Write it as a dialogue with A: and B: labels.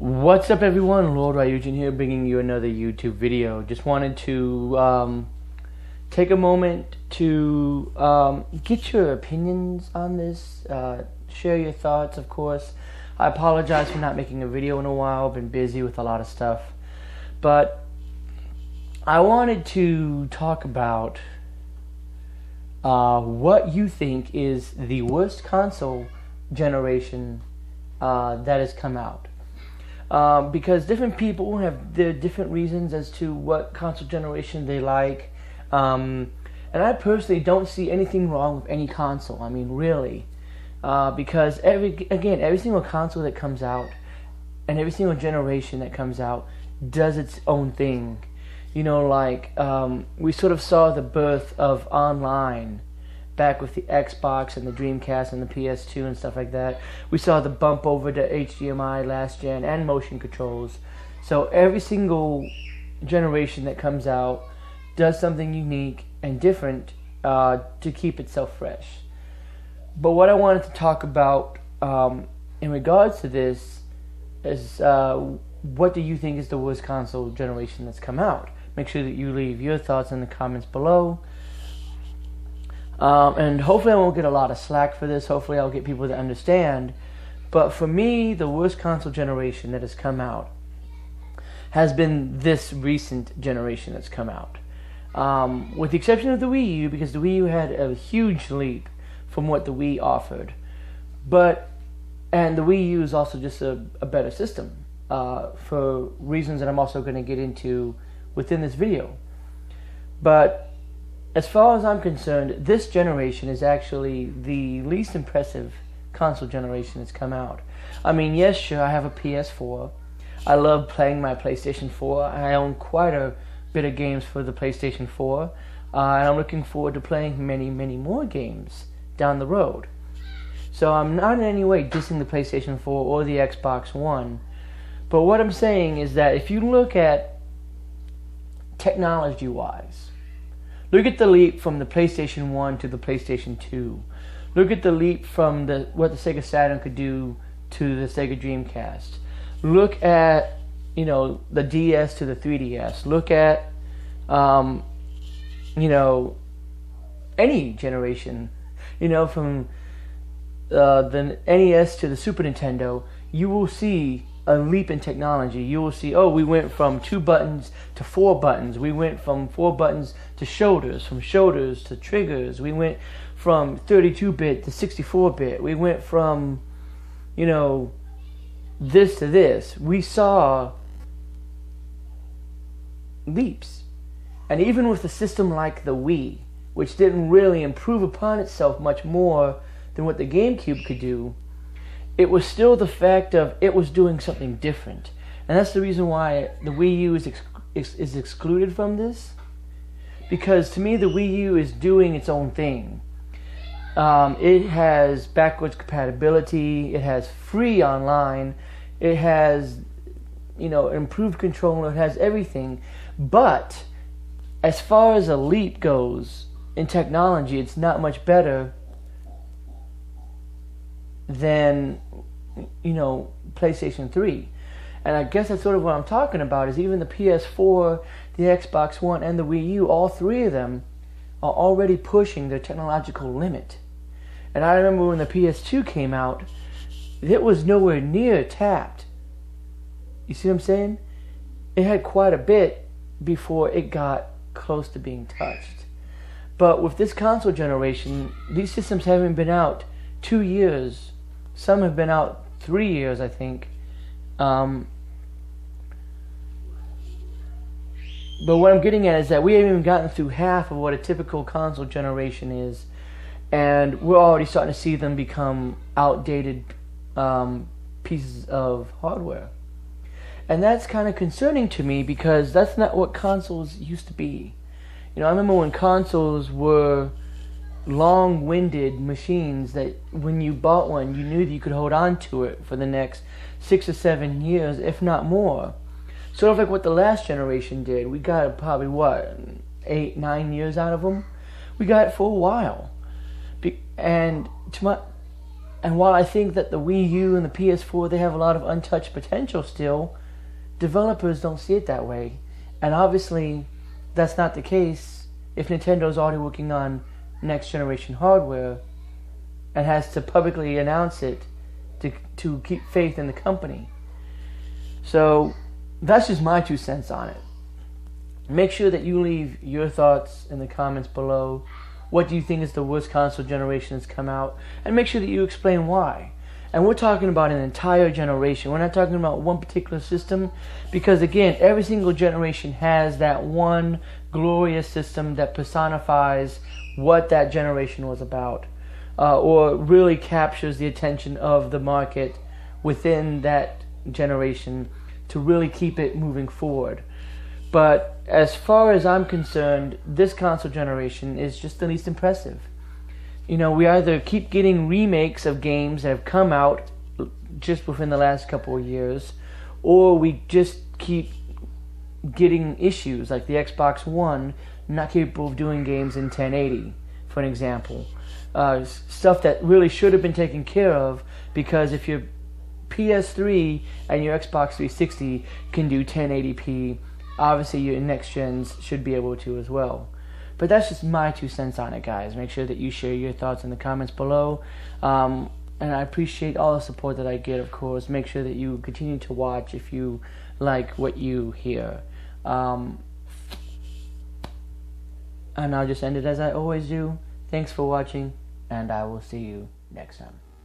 A: What's up, everyone? Lord Ryujin here, bringing you another YouTube video. Just wanted to take a moment to get your opinions on this, share your thoughts, of course. I apologize for not making a video in a while. I've been busy with a lot of stuff. But I wanted to talk about what you think is the worst console generation that has come out. Because different people have their different reasons as to what console generation they like. And I personally don't see anything wrong with any console. I mean, really. Because every single console that comes out and every single generation that comes out does its own thing. You know, like, we sort of saw the birth of online back with the Xbox and the Dreamcast and the PS2 and stuff like that. We saw the bump over to HDMI last gen and motion controls. So every single generation that comes out does something unique and different to keep itself fresh. But what I wanted to talk about in regards to this is what do you think is the worst console generation that's come out? Make sure that you leave your thoughts in the comments below. And hopefully I won't get a lot of slack for this. Hopefully I'll get people to understand. But for me, the worst console generation that has come out has been this recent generation that's come out. With the exception of the Wii U, because the Wii U had a huge leap from what the Wii offered. And the Wii U is also just a better system for reasons that I'm also going to get into within this video. But as far as I'm concerned, this generation is actually the least impressive console generation that's come out. I mean, yes, sure, I have a PS4. I love playing my PlayStation 4. I own quite a bit of games for the PlayStation 4. And I'm looking forward to playing many, many more games down the road. So I'm not in any way dissing the PlayStation 4 or the Xbox One. But what I'm saying is that if you look at technology-wise, look at the leap from the PlayStation 1 to the PlayStation 2. Look at the leap from what the Sega Saturn could do to the Sega Dreamcast. Look at, the DS to the 3DS. Look at, any generation. From the NES to the Super Nintendo, you will see a leap in technology. You will see, we went from 2 buttons to 4 buttons. We went from 4 buttons to shoulders, from shoulders to triggers. We went from 32-bit to 64-bit. We went from, this to this. We saw leaps. And even with a system like the Wii, which didn't really improve upon itself much more than what the GameCube could do, it was still the fact of it was doing something different. And that's the reason why the Wii U is excluded from this. Because to me, the Wii U is doing its own thing. It has backwards compatibility. It has free online. It has, improved control. It has everything. But as far as a leap goes in technology, it's not much better than PlayStation 3. And I guess that's sort of what I'm talking about, is even the PS4, the Xbox One, and the Wii U, all three of them are already pushing their technological limit. And I remember when the PS2 came out, it was nowhere near tapped. You see what I'm saying? It had quite a bit before it got close to being touched. But with this console generation, these systems haven't been out 2 years. Some have been out 3 years, I think. But what I'm getting at is that we haven't even gotten through half of what a typical console generation is. And we're already starting to see them become outdated pieces of hardware. And that's kind of concerning to me, because that's not what consoles used to be. I remember when consoles were long-winded machines that when you bought one, you knew that you could hold on to it for the next 6 or 7 years, if not more. Sort of like what the last generation did. We got probably, 8, 9 years out of them? We got it for a while. And And while I think that the Wii U and the PS4, they have a lot of untouched potential still, developers don't see it that way. And obviously, that's not the case if Nintendo's already working on next generation hardware and has to publicly announce it to keep faith in the company. So that's just my 2 cents on it. Make sure that you leave your thoughts in the comments below. What do you think is the worst console generation that's come out? And make sure that you explain why. And we're talking about an entire generation. We're not talking about one particular system. Because again, every single generation has that one glorious system that personifies what that generation was about. Or really captures the attention of the market within that generation to really keep it moving forward. But as far as I'm concerned, this console generation is just the least impressive. You know, we either keep getting remakes of games that have come out just within the last couple of years, or we just keep getting issues like the Xbox One not capable of doing games in 1080, for an example. Stuff that really should have been taken care of, because if your PS3 and your Xbox 360 can do 1080p, obviously your next gens should be able to as well. But that's just my 2 cents on it, guys. Make sure that you share your thoughts in the comments below. And I appreciate all the support that I get, of course. Make sure that you continue to watch if you like what you hear. And I'll just end it as I always do. Thanks for watching, and I will see you next time.